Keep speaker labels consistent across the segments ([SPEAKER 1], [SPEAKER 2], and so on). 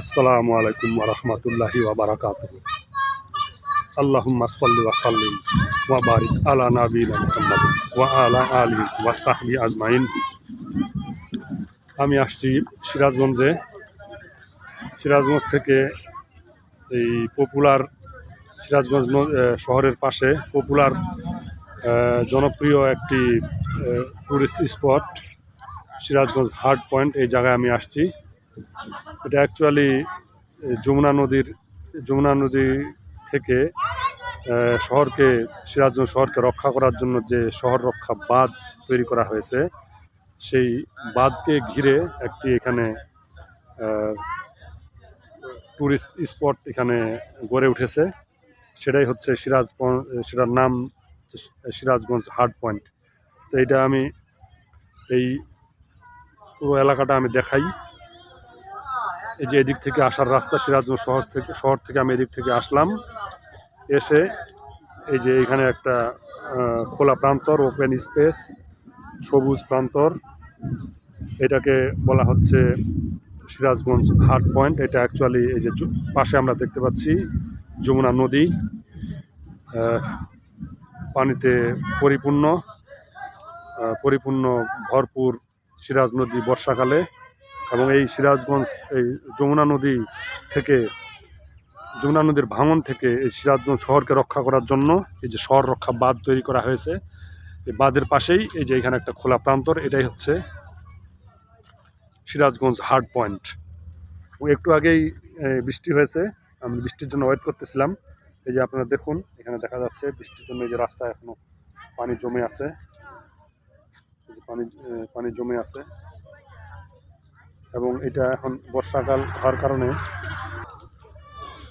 [SPEAKER 1] আসসালামু আলাইকুম ওয়া রাহমাতুল্লাহি ওয়া বারাকাতুহু। আল্লাহুম্মা সাল্লি ওয়া সাল্লিম ওয়া বারিক আলা নাবিয়িনা মুহাম্মাদ ওয়া আলা আলিহি ওয়া সাহবিহি আজমাইন। আমি আসছি সিরাজগঞ্জে। সিরাজগঞ্জ থেকে এই পপুলার সিরাজগঞ্জ শহরের পাশে পপুলার জনপ্রিয় একটি tourist spot Sirajganj heart point. এই জায়গায় আমি আসছি। এটা অ্যাকচুয়ালি যমুনা নদী থেকে সিরাজগঞ্জ শহরকে রক্ষা করার জন্য যে শহর রক্ষা বাঁধ তৈরি করা হয়েছে, সেই বাঁধকে ঘিরে একটি এখানে টুরিস্ট স্পট এখানে গড়ে উঠেছে। সেটাই হচ্ছে সেটার নাম সিরাজগঞ্জ হার্ট পয়েন্ট। তো এইটা আমি এই পুরো এলাকাটা আমি দেখাই। এই যে এদিক থেকে আসার রাস্তা, সিরাজগঞ্জ শহর থেকে আমি এদিক থেকে আসলাম। এসে এই যে এখানে একটা খোলা প্রান্তর, ওপেন স্পেস, সবুজ প্রান্তর, এটাকে বলা হচ্ছে সিরাজগঞ্জ হার্ট পয়েন্ট। এটা অ্যাকচুয়ালি এই যে পাশে আমরা দেখতে পাচ্ছি যমুনা নদী, পানিতে পরিপূর্ণ ভরপুর সিরাজ নদী বর্ষাকালে। এবং এই সিরাজগঞ্জ এই যমুনা নদীর ভাঙন থেকে এই সিরাজগঞ্জ শহরকে রক্ষা করার জন্য এই যে শহর রক্ষা বাঁধ তৈরি করা হয়েছে। এই বাঁধের পাশেই এই যে এখানে একটা খোলা প্রান্তর, এটাই হচ্ছে সিরাজগঞ্জ হার্ট পয়েন্ট। একটু আগেই বৃষ্টি হয়েছে, আমি বৃষ্টির জন্য ওয়েট করতেছিলাম। এই যে আপনারা দেখুন, এখানে দেখা যাচ্ছে বৃষ্টির জন্য এই যে রাস্তায় এখনো পানি জমে আছে, পানি জমে আছে। এবং এটা এখন বর্ষাকাল হওয়ার কারণে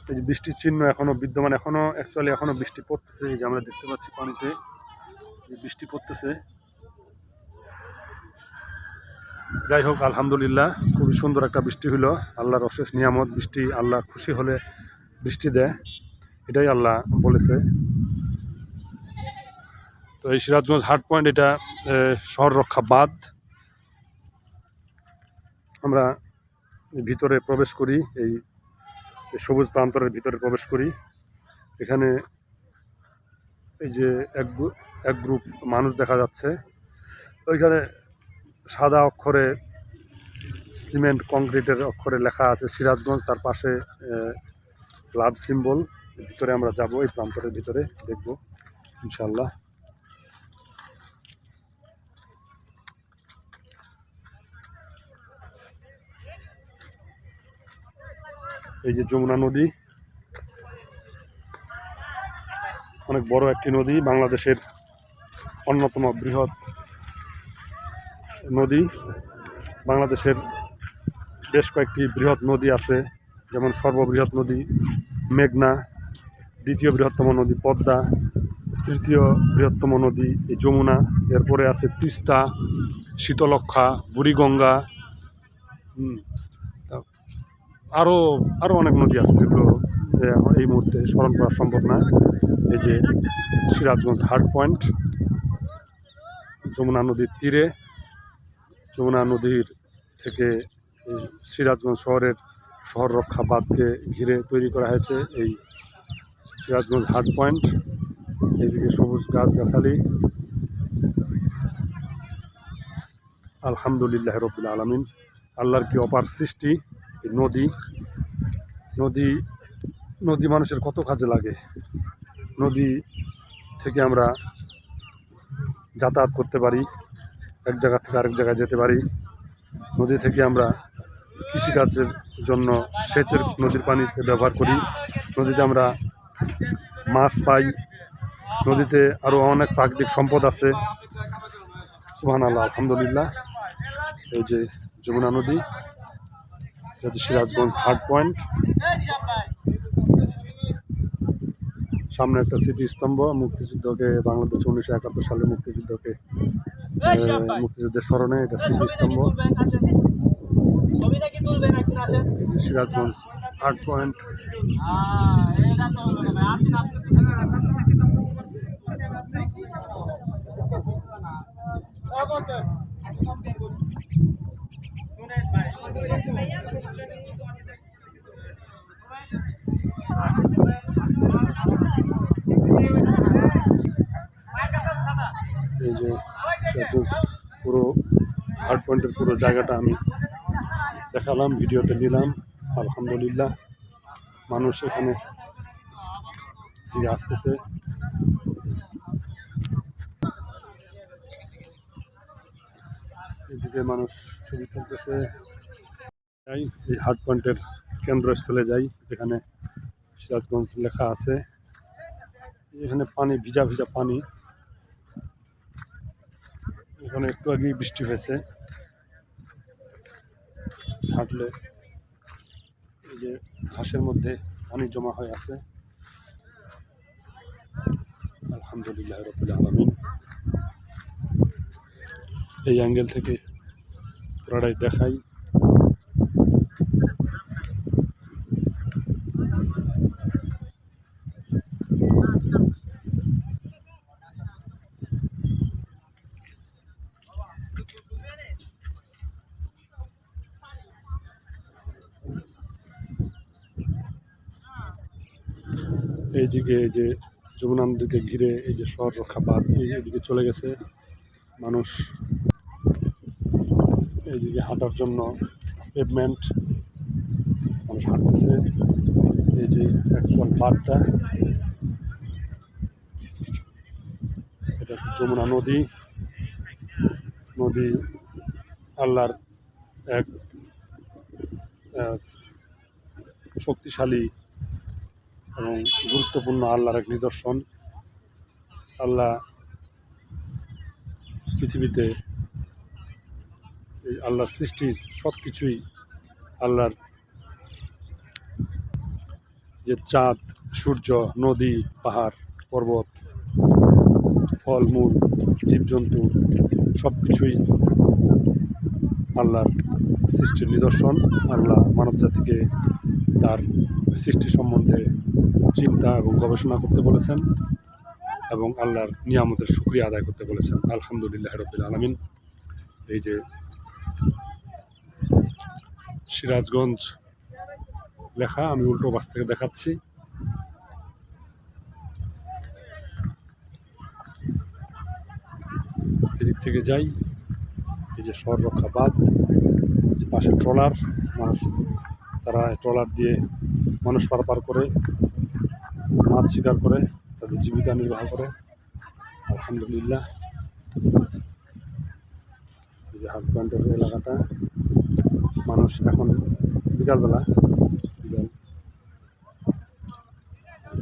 [SPEAKER 1] এই যে বৃষ্টির চিহ্ন এখনো বিদ্যমান, এখনো বৃষ্টি পড়তেছে। এই যে আমরা দেখতে পাচ্ছি পানিতে বৃষ্টি পড়তেছে। যাই হোক, আলহামদুলিল্লাহ, খুবই সুন্দর একটা বৃষ্টি হইল। আল্লাহর অশেষ নিয়ামত। বৃষ্টি আল্লাহ খুশি হলে বৃষ্টি দেয়, এটাই আল্লাহ বলেছে। তো এই সিরাজগঞ্জ হার্ট পয়েন্ট, এটা শহর রক্ষা বাঁধ। আমরা ভিতরে প্রবেশ করি, এই সবুজ প্রান্তরের ভিতরে প্রবেশ করি। এখানে এই যে এক গ্রুপ মানুষ দেখা যাচ্ছে। ওইখানে সাদা অক্ষরে, সিমেন্ট কংক্রিটের অক্ষরে লেখা আছে সিরাজগঞ্জ, তার পাশে লাভ সিম্বল। ভিতরে আমরা যাব, এই প্রান্তরের ভিতরে দেখব ইনশাল্লাহ। এই যে যমুনা নদী, অনেক বড় একটি নদী, বাংলাদেশের অন্যতম বৃহৎ নদী। বাংলাদেশের বেশ কয়েকটি বৃহৎ নদী আছে, যেমন সর্ববৃহৎ নদী মেঘনা, দ্বিতীয় বৃহত্তম নদী পদ্মা, তৃতীয় বৃহত্তম নদী এই যমুনা, এরপরে আছে তিস্তা, শীতলক্ষা, বুড়িগঙ্গা, আরও অনেক নদী আছে যেগুলো এই মুহূর্তে স্মরণ করা সম্ভব না। এই যে সিরাজগঞ্জ হার্ট পয়েন্ট, যমুনা নদীর তীরে, যমুনা নদীর থেকে সিরাজগঞ্জ শহর রক্ষা বাঁধকে ঘিরে তৈরি করা হয়েছে এই সিরাজগঞ্জ হার্ট পয়েন্ট। এইদিকে সবুজ গাছগাছালি। আলহামদুলিল্লাহ রাব্বিল আলামিন। আল্লাহর কি অপার সৃষ্টি। নদী মানুষের কত কাজে লাগে। নদী থেকে আমরা যাতায়াত করতে পারি, এক জায়গা থেকে আরেক জায়গায় যেতে পারি। নদী থেকে আমরা কৃষিকাজের জন্য নদীর পানিতে ব্যবহার করি। নদীতে আমরা মাছ পাই। নদীতে আরও অনেক প্রাকৃতিক সম্পদ আছে। সুবহানাল্লাহ, আলহামদুলিল্লাহ। এই যে যমুনা নদী, এটা সিরাজগঞ্জ হার্ট পয়েন্ট। সামনে একটা স্মৃতিস্তম্ভ, বাংলাদেশ 1971 সালে মুক্তিযুদ্ধের স্মরণে এটা স্মৃতিস্তম্ভ। এই যে সিরাজগঞ্জ হার্ট পয়েন্ট। সিরাজগঞ্জ পুরো হার্ড পয়েন্টের পুরো জায়গাটা আমি দেখালাম, ভিডিওতে নিলাম। আলহামদুলিল্লাহ, মানুষ এখানে আসতেছে। এদিকে মানুষ ছবি তুলতেছে। যাই এই হার্ড পয়েন্টের কেন্দ্রস্থলে যাই, যেখানে সিরাজগঞ্জ লেখা আছে। এখানে পানি, ভিজা ভিজা পানি। এখানে একটু আগেই বৃষ্টি হয়েছে। হাঁটলে এই যে ঘাসের মধ্যে পানি জমা হয়ে আছে। আলহামদুলিল্লাহ রাব্বিল আলামিন। এই অ্যাঙ্গেল থেকে পুরোটাই দেখাই। এইদিকে এই যে যমুনা নদীকে ঘিরে এই যে শহর রক্ষা বাঁধ, এইদিকে চলে গেছে মানুষ। এইদিকে হাঁটার জন্য পেভমেন্ট, মানুষ হাঁটতেছে। এই যে অ্যাকচুয়াল বাঁধটা, এটা হচ্ছে যমুনা নদী। নদী আল্লাহর এক শক্তিশালী এবং গুরুত্বপূর্ণ আল্লাহর এক নিদর্শন। আল্লাহ পৃথিবীতে এই আল্লাহর সৃষ্টির সব কিছুই, আল্লাহর যে চাঁদ, সূর্য, নদী, পাহাড়, পর্বত, ফলমূল, জীবজন্তু, সব কিছুই আল্লাহর সৃষ্টির নিদর্শন। আল্লাহ মানব জাতিকে তার সৃষ্টি সম্বন্ধে চিন্তা এবং গবেষণা করতে বলেছেন এবং আল্লাহর নিয়ামতের শুকরিয়া আদায় করতে বলেছেন। আলহামদুলিল্লাহ রাব্বিল আলামিন। এই যে সিরাজগঞ্জ লেখা, আমি উল্টো পাশ থেকে দেখাচ্ছি। এদিক থেকে যাই, এই যে শহর রক্ষা বাঁধ, যে পাশে ট্রলার, মানুষ তারা ট্রলার দিয়ে মানুষ পারাপার করে, মাছ শিকার করে, তাদের জীবিকা নির্বাহ করে। আলহামদুলিল্লাহ। এই যে হার্ড পয়েন্টের এলাকাটা, মানুষ এখন বিকালবেলা, বিকাল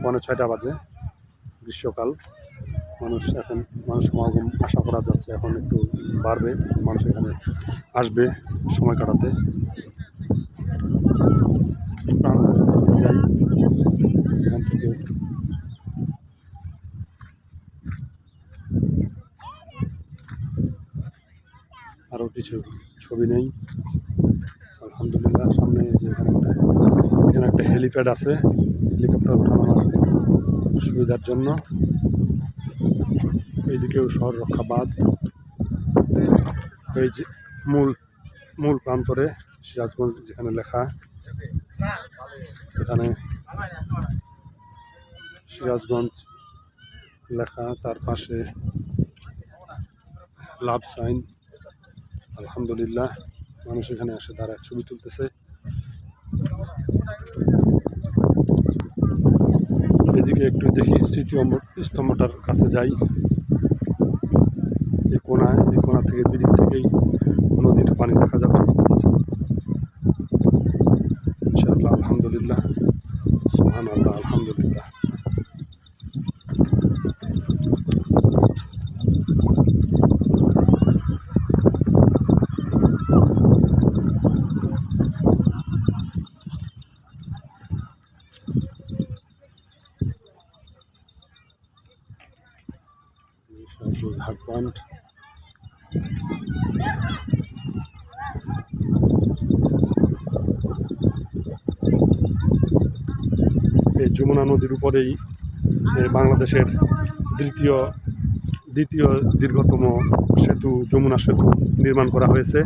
[SPEAKER 1] 5:30 বাজে, গ্রীষ্মকাল। মানুষ সমাগম আশা করা যাচ্ছে এখন একটু বাড়বে, মানুষ এখানে আসবে সময় কাটাতে। যাই এখান থেকে, আরও কিছু ছবি নেই। আলহামদুলিল্লাহ। সামনে যে এখানে একটা হেলিপ্যাড আছে, হেলিকপ্টার ওঠানোর সুবিধার জন্য। এইদিকেও শহর রক্ষা বাঁধ। এই যে মূল প্রান্তরে সিরাজগঞ্জ যেখানে লেখা, এখানে সিরাজগঞ্জ লেখা, তার পাশে লাভ সাইন। আলহামদুলিল্লাহ, মানুষ এখানে আসে দাঁড়ায় ছবি তুলতেছে। এদিকে একটু দেখি, স্মৃতি স্তম্ভটার কাছে যাই। এই কোণা থেকে, দুদিক থেকেই নদীর পানি দেখা যাবে ইনশাআল্লাহ। আলহামদুলিল্লাহ, সুবহানাল্লাহ, আলহামদুলিল্লাহ। Hard point. এই যমুনা নদীর উপরেই বাংলাদেশের দ্বিতীয় দীর্ঘতম সেতু, যমুনা সেতু নির্মাণ করা হয়েছে।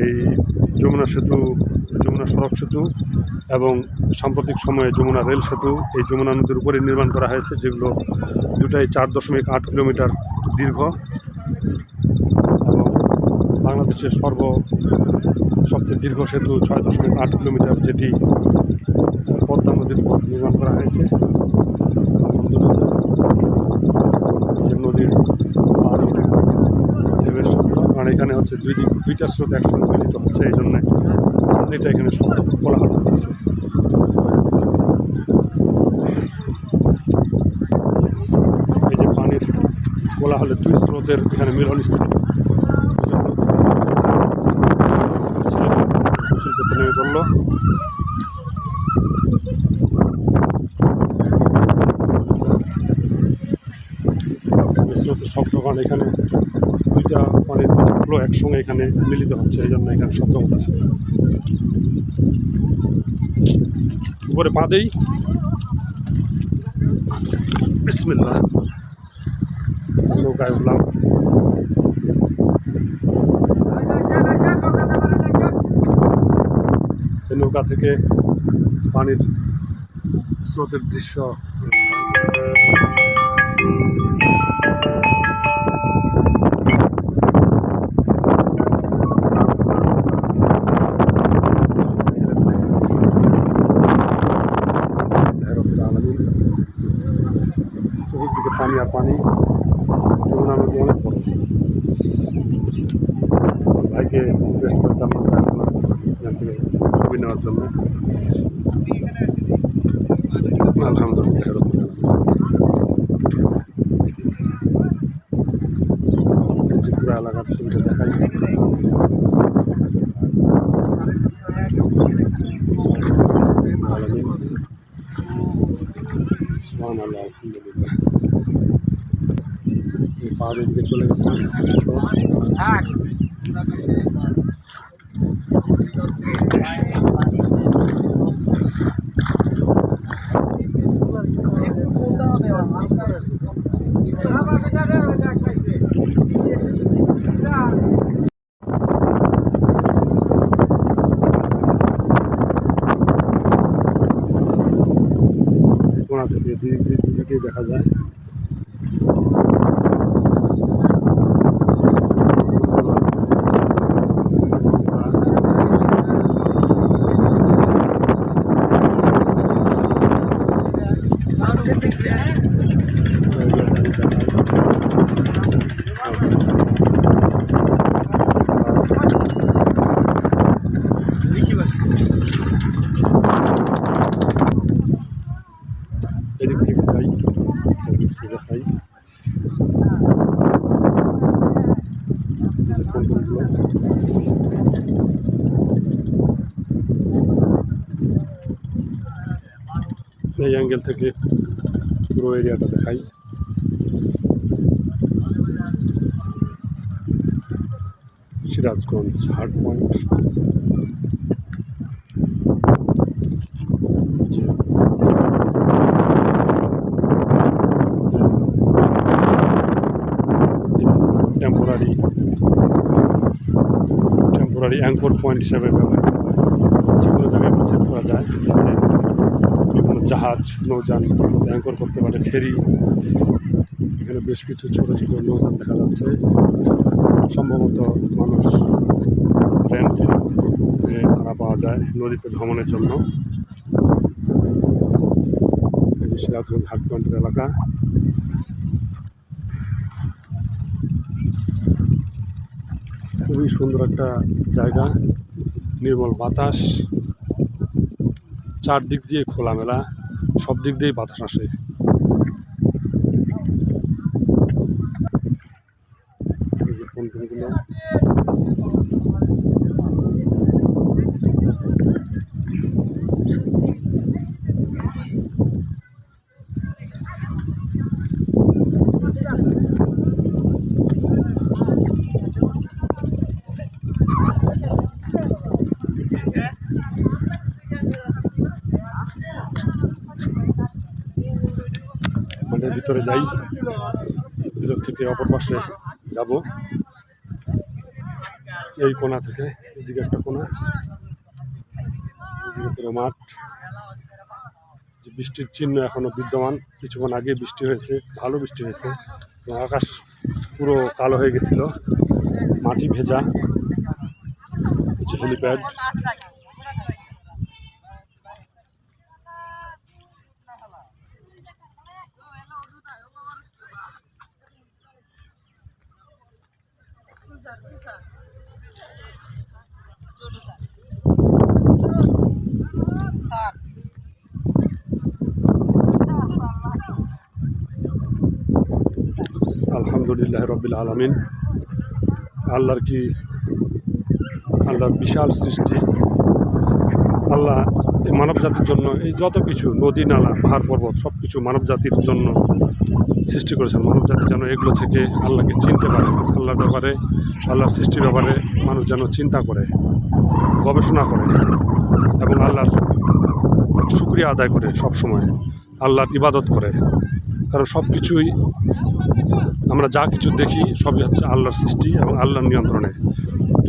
[SPEAKER 1] এই যমুনা সড়ক সেতু এবং সাম্প্রতিক সময়ে যমুনা রেল সেতু এই যমুনা নদীর উপরে নির্মাণ করা হয়েছে, যেগুলো দুটাই 4.8 কিলোমিটার দীর্ঘ। এবং বাংলাদেশের সবচেয়ে দীর্ঘ সেতু 6.8 কিলোমিটার, যেটি পদ্মা নদীর উপর নির্মাণ করা হয়েছে। যে নদীর পার ঢেউয়ের শব্দ, কারণ এখানে হচ্ছে দুইটা স্রোত একসঙ্গে মিলিত হচ্ছে, এই জন্য পানিটা এখানে শব্দ কোলাহল হচ্ছে। এই যে পানির কোলাহলে দুই স্রোতের এখানে মিলনস্থল, গোসল করতে নেমে পড়লো। স্রোতের শব্দ, কারণ এখানে দুইটা পানির ফ্লো একসঙ্গে এখানে মিলিত হচ্ছে, এই জন্য এখানে শব্দ হচ্ছে। উপরে পা দেই, বিসমিল্লাহ। নৌকায় উঠলাম। এই নৌকা থেকে পানির স্রোতের দৃশ্য চতুর্দিকে পানি আর পানি। যমুনা নদী অনেক বড়। ভাইকে রিকোয়েস্ট করতাম এখান থেকে ছবি নেওয়ার জন্য। আলহামদুলিল্লাহ। পুরো এলাকার ছবিটা দেখাই। আলহামদুলিল্লাহ। পাহাড়ের দিকে চলে গেছে। কোনা থেকে দিকে দেখা যায়। এদিক থেকে যাই, দেখাই এই অ্যাঙ্গেল থেকে পুরো এরিয়াটা দেখাই। Sirajganj heart point. Temporary anchor point হিসাবে ব্যবহার করা হয়। যে কোনো জায়গায় সেট করা যায়, যাতে বিভিন্ন জাহাজ নৌযান অ্যাঙ্কর করতে পারে। ফেরি, এখানে বেশ কিছু ছোট ছোট নৌযান দেখা যাচ্ছে। সম্ভবত মানুষ রেন্ট ভাড়া পাওয়া যায় নদীতে ভ্রমণের জন্য। সিরাজগঞ্জ হাট পয়েন্টের এলাকা। খুবই সুন্দর একটা জায়গা, নির্মল বাতাস, চারদিক দিয়ে খোলামেলা, সব দিক দিয়েই বাতাস আসে। আমাদের ভিতরে যাই, ভিতর থেকে অপর পাশে যাব। এই কোণা থেকে এদিকে একটা কোণা, এদিকে পুরো মাঠ। যে বৃষ্টির চিহ্ন এখনো বিদ্যমান, কিছুক্ষণ আগে বৃষ্টি হয়েছে, ভালো বৃষ্টি হয়েছে। আকাশ পুরো কালো হয়ে গেছিল, মাটি ভেজা। হচ্ছে হেলিপ্যাড। আলহামদুলিল্লাহ রব্বিল আলামিন। আল্লাহর বিশাল সৃষ্টি। আল্লাহ এই মানব জাতির জন্য এই যত কিছু নদী নালা পাহাড় পর্বত সব কিছু মানব জাতির জন্য সৃষ্টি করেছেন। মানব জাতি যেন এগুলো থেকে আল্লাহকে চিনতে পারে, আল্লাহর ব্যাপারে, আল্লাহর সৃষ্টির ব্যাপারে মানুষ যেন চিন্তা করে, গবেষণা করে এবং আল্লাহর শুকরিয়া আদায় করে, সব সময় আল্লাহর ইবাদত করে। কারণ সব কিছুই আমরা যা কিছু দেখি সবই হচ্ছে আল্লাহর সৃষ্টি এবং আল্লাহর নিয়ন্ত্রণে।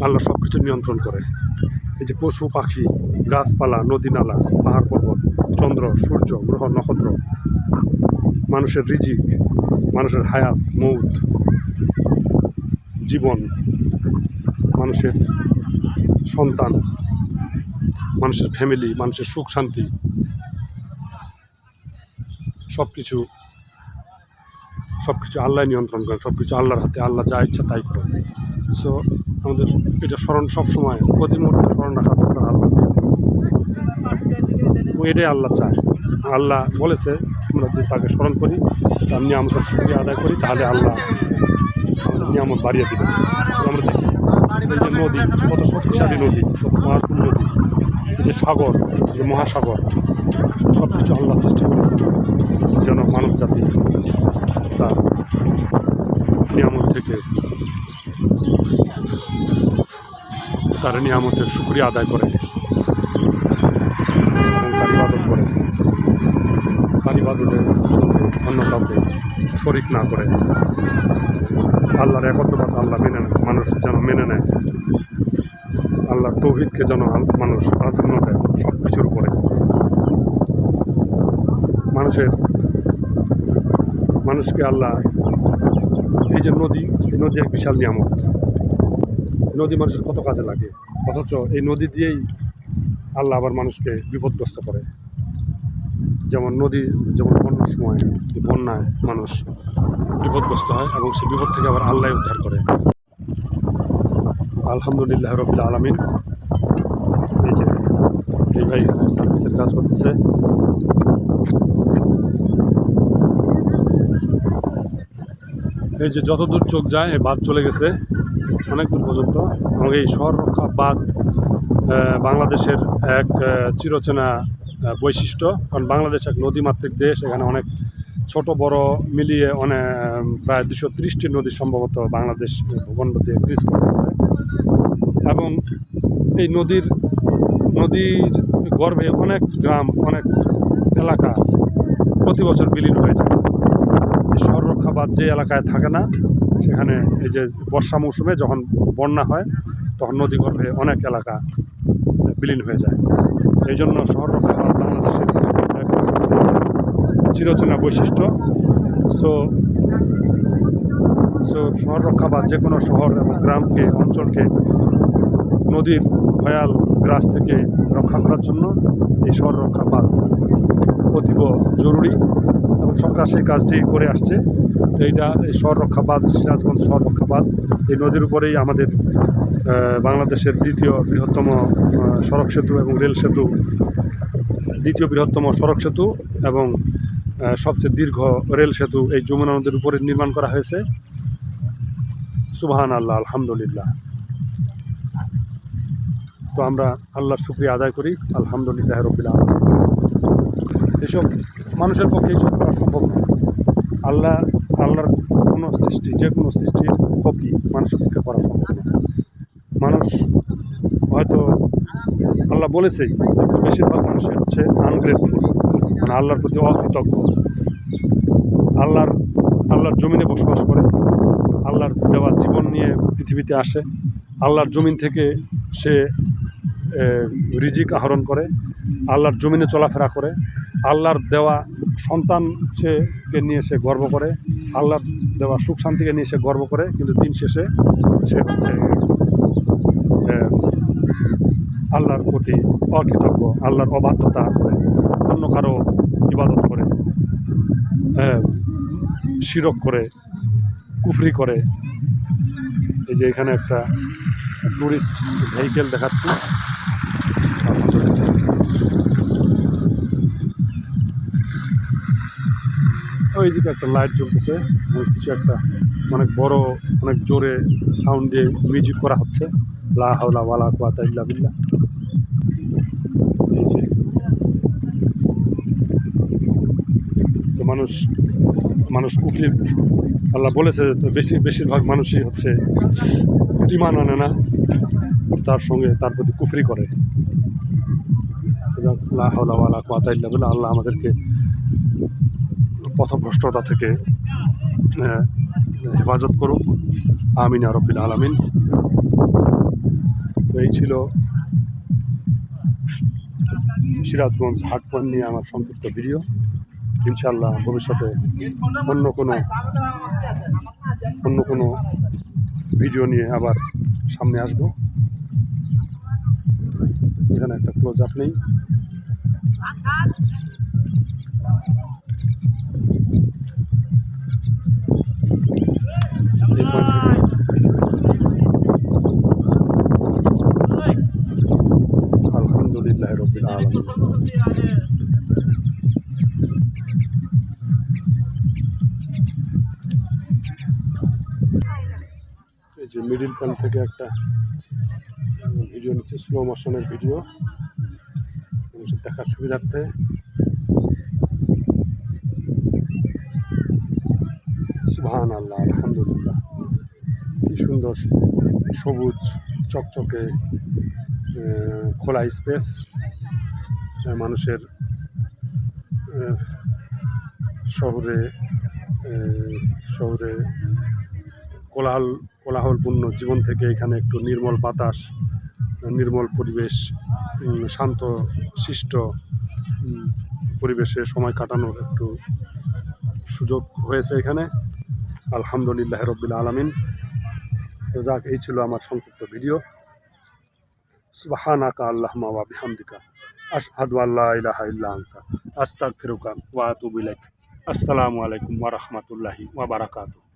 [SPEAKER 1] আল্লাহ সব কিছু নিয়ন্ত্রণ করে। এই যে পশু পাখি, গাছপালা, নদী নালা, পাহাড় পর্বত, চন্দ্র সূর্য, গ্রহ নক্ষত্র, মানুষের রিজিক, মানুষের হায়াত মৌত, জীবন, মানুষের সন্তান, মানুষের ফ্যামিলি, মানুষের সুখ শান্তি, সব কিছু আল্লাহ নিয়ন্ত্রণ করেন। সব কিছু আল্লাহর হাতে, আল্লাহ যা ইচ্ছা তাই করে। সো আমাদের এটা স্মরণ সবসময় প্রতি মুহূর্তে স্মরণ রাখা দরকার আল্লাহ। এটাই আল্লাহ চায়। আল্লাহ বলেছে আমরা যদি তাকে স্মরণ করি, তার নিয়ামতের শুকরিয়া আদায় করি, তাহলে আল্লাহ আমাদের নিয়ামত বাড়িয়ে দেবেন। আমরা দেখি এই যে নদী, কত শক্তিশালী নদী, কত পাওয়ারফুল নদী, এই যে সাগর, এই যে মহাসাগর, সব কিছু আল্লাহ সৃষ্টি করেছে যেন মানব জাতি তার নিয়ামত থেকে তার নিয়ামতের শুকরিয়া আদায় করে এবং তার ইবাদত করে, তার ইবাদতের সঙ্গে অন্য কাউকে শরিক না করে। আল্লাহর একত্রবাদ আল্লাহ মেনে নেয়, মানুষ যেন মেনে নেয়। আল্লাহর তৌহিদকে যেন মানুষ প্রাধান্য দেয় সব কিছুর উপরে। মানুষকে আল্লাহ এই যে নদী, এই নদী এক বিশাল নিয়ামত। নদী মানুষের কত কাজে লাগে, অথচ এই নদী দিয়েই আল্লাহ আবার মানুষকে বিপদগ্রস্ত করে। যেমন বন্যার সময় বন্যায় মানুষ বিপদগ্রস্ত হয় এবং সেই বিপদ থেকে আবার আল্লাহ উদ্ধার করে। আলহামদুলিল্লাহ রবিল আলামিন। এই ভাই সার্ভিসের কাজ করতেছে। এই যে যতদূর চোখ যায় এই বাঁধ চলে গেছে অনেক দূর পর্যন্ত। এবং এই শহর রক্ষা বাঁধ বাংলাদেশের এক চিরচেনা বৈশিষ্ট্য। কারণ বাংলাদেশ এক নদীমাতৃক দেশ। এখানে অনেক ছোট বড় মিলিয়ে প্রায় 230টি নদী সম্ভবত বাংলাদেশ ভূখণ্ড দিয়ে ক্রিস ক্রস করে। এবং এই নদীর গর্ভে অনেক গ্রাম, অনেক এলাকা প্রতি বছর বিলীন হয়ে যায়। এই শহর রক্ষা বাঁধ যে এলাকায় থাকে না, সেখানে এই যে বর্ষা মৌসুমে যখন বন্যা হয় তখন নদী গর্ভে অনেক এলাকা বিলীন হয়ে যায়। এই জন্য শহর রক্ষা বাঁধ বাংলাদেশের এক চিরচেনা বৈশিষ্ট্য। সো শহর রক্ষা বাঁধ যে কোনো শহর এবং গ্রামকে, অঞ্চলকে নদীর ভয়াল গ্রাস থেকে রক্ষা করার জন্য এই শহর রক্ষা বাঁধ অতীব জরুরি এবং সরকার সেই কাজটি করে আসছে। তো এই শহর রক্ষা বাঁধ, সিরাজগঞ্জ শহর রক্ষা বাঁধ, এই নদীর উপরেই আমাদের বাংলাদেশের দ্বিতীয় বৃহত্তম সড়ক সেতু এবং রেল সেতু, দ্বিতীয় বৃহত্তম সড়ক সেতু এবং সবচেয়ে দীর্ঘ রেল সেতু এই যমুনা নদীর উপরে নির্মাণ করা হয়েছে। সুবহান আল্লাহ, আলহামদুলিল্লাহ। তো আমরা আল্লাহর শুকরিয়া আদায় করি, আলহামদুলিল্লাহ রব্বিল আলামিন। এসব মানুষের পক্ষে এইসব করা সম্ভব নয়। আল্লাহর কোনো সৃষ্টি, যে কোনো সৃষ্টির কপি মানুষের পক্ষে করা সম্ভব নয়। মানুষ হয়তো আল্লাহ বলেছেই যে বেশিরভাগ মানুষই হচ্ছে আনগ্রেটফুল, মানে আল্লাহর প্রতি অকৃতজ্ঞ। আল্লাহর জমিনে বসবাস করে, আল্লাহর দেওয়া জীবন নিয়ে পৃথিবীতে আসে, আল্লাহর জমিন থেকে সে রিজিক আহরণ করে, আল্লাহর জমিনে চলাফেরা করে, আল্লাহর দেওয়া সন্তান কে নিয়ে সে গর্ব করে, আল্লাহর দেওয়া সুখ শান্তিকে নিয়ে সে গর্ব করে, কিন্তু দিন শেষে সে হচ্ছে আল্লাহর প্রতি অকৃতজ্ঞ, আল্লাহর অবাধ্যতা করে, অন্য কারো ইবাদত করে, শিরক করে, কুফরি করে। এই যে এখানে একটা ট্যুরিস্ট ভেহিকেল দেখাচ্ছি। ওইদিকে একটা লাইট জ্বলতেছে, কিছু একটা অনেক বড়, অনেক জোরে সাউন্ড দিয়ে মিউজিক করা হচ্ছে, লা হাওলা ওয়ালা কুওয়াতা ইল্লা বিল্লাহ। এই যে তো মানুষ কুফরি, আল্লাহ বলেছে তো বেশিরভাগ মানুষই হচ্ছে ঈমান আনে না, তার সঙ্গে তার প্রতি কুফরি করে। লা হাওলা ওয়ালা কুওয়াতা ইল্লা বিল্লাহ। আল্লাহ আমাদেরকে পথভ্রষ্টতা থেকে হেফাজত করুক, আমিন ইয়া রাব্বিল আলামিন। তো এই ছিল সিরাজগঞ্জ হাট পয়েন্ট নিয়ে আমার সংক্ষিপ্ত ভিডিও। ইনশাআল্লাহ ভবিষ্যতে অন্য কোনো ভিডিও নিয়ে আবার সামনে আসবো। এখানে একটা ক্লোজ আপ নেই। আলহামদুলিল্লাহ রাব্বিল আলামিন। এই যে মিডিল পয়েন্ট থেকে একটা ভিডিও নিচ্ছে, স্লো মোশনের ভিডিও, মানুষের দেখার সুবিধার্থে। সুবহানাল্লাহ, আলহামদুলিল্লাহ। কি সুন্দর সবুজ চকচকে খোলা স্পেস। মানুষের শহরে কোলাহলপূর্ণ জীবন থেকে এখানে একটু নির্মল বাতাস, নির্মল পরিবেশ, শান্ত শিষ্ট পরিবেশে সময় কাটানোর একটু সুযোগ হয়েছে এখানে। আলহামদুলিল্লাহ রাব্বিল আলামিন। তো যাক, এই ছিল আমার সংক্ষিপ্ত ভিডিও। সুবহানাকা আল্লাহুম্মা ওয়া বিহামদিকা আশহাদু আল্লা ইলাহা ইল্লা আনতা আস্তাগফিরুকা ওয়া আতুবু ইলাইক। আসসালামু আলাইকুম ওয়া রাহমাতুল্লাহি ওয়া বারাকাতুহু।